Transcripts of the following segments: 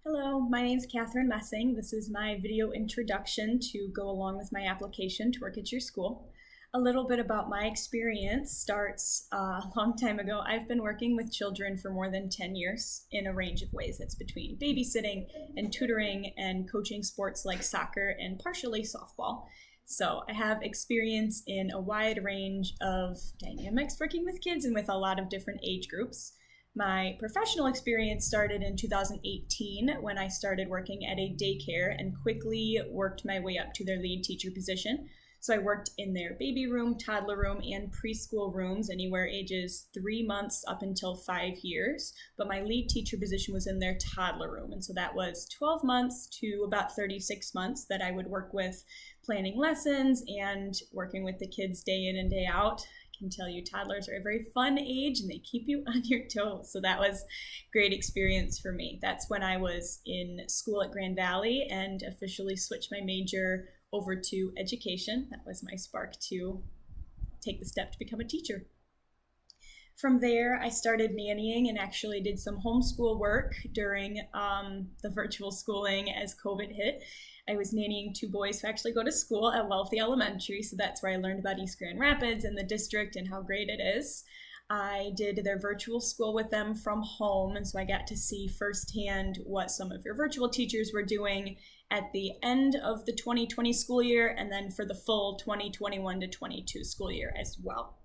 Hello, my name is Katherine. This is my video introduction to go along with my application to work at your school. A little bit about my experience starts a long time ago. I've been working with children for more than 10 years in a range of ways. That's between babysitting and tutoring and coaching sports like soccer and partially softball. So I have experience in a wide range of dynamics working with kids and with a lot of different age groups. My professional experience started in 2018 when I started working at a daycare and quickly worked my way up to their lead teacher position. So I worked in their baby room, toddler room, and preschool rooms, anywhere ages 3 months up until 5 years. But my lead teacher position was in their toddler room. And so that was 12 months to about 36 months that I would work with planning lessons and working with the kids day in and day out. Can tell you toddlers are a very fun age and they keep you on your toes. So that was a great experience for me. That's when I was in school at Grand Valley and officially switched my major over to education. That was my spark to take the step to become a teacher. From there, I started nannying and actually did some homeschool work during the virtual schooling as COVID hit. I was nannying 2 boys who actually go to school at Wealthy Elementary, so that's where I learned about East Grand Rapids and the district and how great it is. I did their virtual school with them from home, and so I got to see firsthand what some of your virtual teachers were doing at the end of the 2020 school year and then for the full 2021 to 22 school year as well.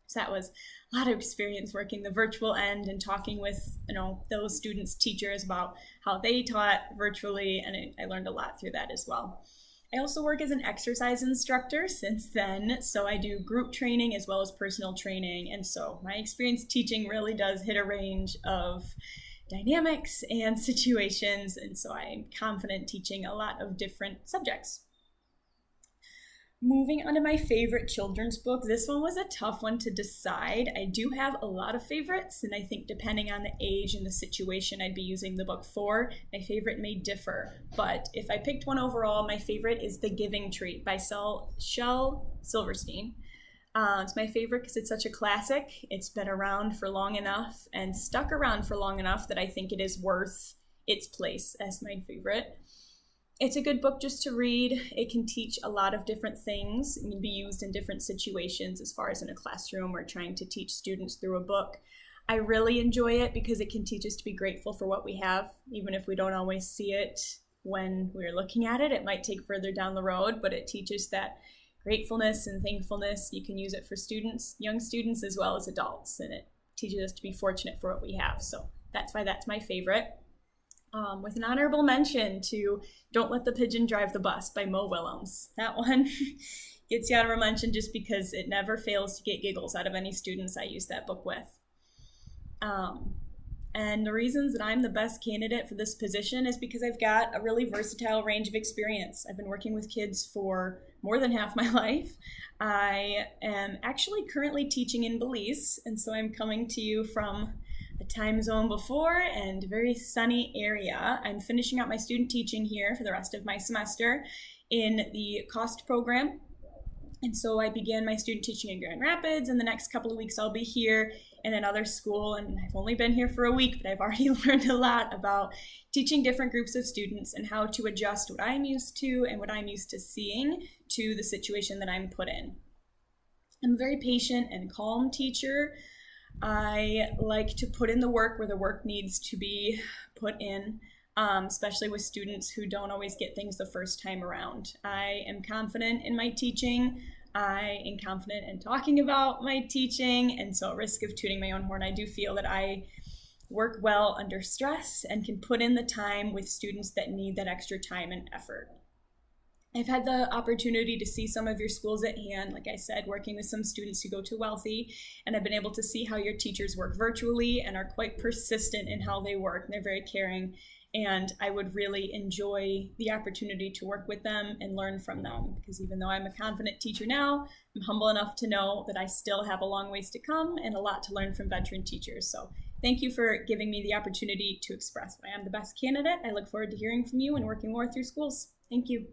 So that was a lot of experience working the virtual end and talking with those students' teachers about how they taught virtually, and I learned a lot through that as well. I also work as an exercise instructor since then, so I do group training as well as personal training, and so my experience teaching really does hit a range of dynamics and situations, and so I'm confident teaching a lot of different subjects. Moving on to my favorite children's book, this one was a tough one to decide. I do have a lot of favorites, and I think depending on the age and the situation I'd be using the book for, my favorite may differ. But if I picked one overall, my favorite is The Giving Tree by Shel Silverstein. It's my favorite because it's such a classic. It's been around for long enough and stuck around for long enough that I think it is worth its place as my favorite. It's a good book just to read. It can teach a lot of different things and can be used in different situations as far as in a classroom or trying to teach students through a book. I really enjoy it because it can teach us to be grateful for what we have, even if we don't always see it when we're looking at it. It might take further down the road, but it teaches that gratefulness and thankfulness. You can use it for students, young students, as well as adults, and it teaches us to be fortunate for what we have. So that's why that's my favorite. With an honorable mention to Don't Let the Pigeon Drive the Bus by Mo Willems. That one gets the honorable mention just because it never fails to get giggles out of any students I use that book with. And the reasons that I'm the best candidate for this position is because I've got a really versatile range of experience. I've been working with kids for more than half my life. I am actually currently teaching in Belize, and so I'm coming to you from a time zone before and very sunny area. I'm finishing up my student teaching here for the rest of my semester in the COST program. And so I began my student teaching in Grand Rapids, and the next couple of weeks I'll be here in another school, and I've only been here for a week, but I've already learned a lot about teaching different groups of students and how to adjust what I'm used to and what I'm used to seeing to the situation that I'm put in. I'm a very patient and calm teacher. I like to put in the work where the work needs to be put in, especially with students who don't always get things the first time around. I am confident in my teaching. I am confident in talking about my teaching, and so at risk of tooting my own horn, I do feel that I work well under stress and can put in the time with students that need that extra time and effort. I've had the opportunity to see some of your schools at hand, like I said, working with some students who go to Wealthy, and I've been able to see how your teachers work virtually and are quite persistent in how they work, and they're very caring, and I would really enjoy the opportunity to work with them and learn from them, because even though I'm a confident teacher now, I'm humble enough to know that I still have a long ways to come and a lot to learn from veteran teachers. So thank you for giving me the opportunity to express why I'm the best candidate. I look forward to hearing from you and working more with your schools. Thank you.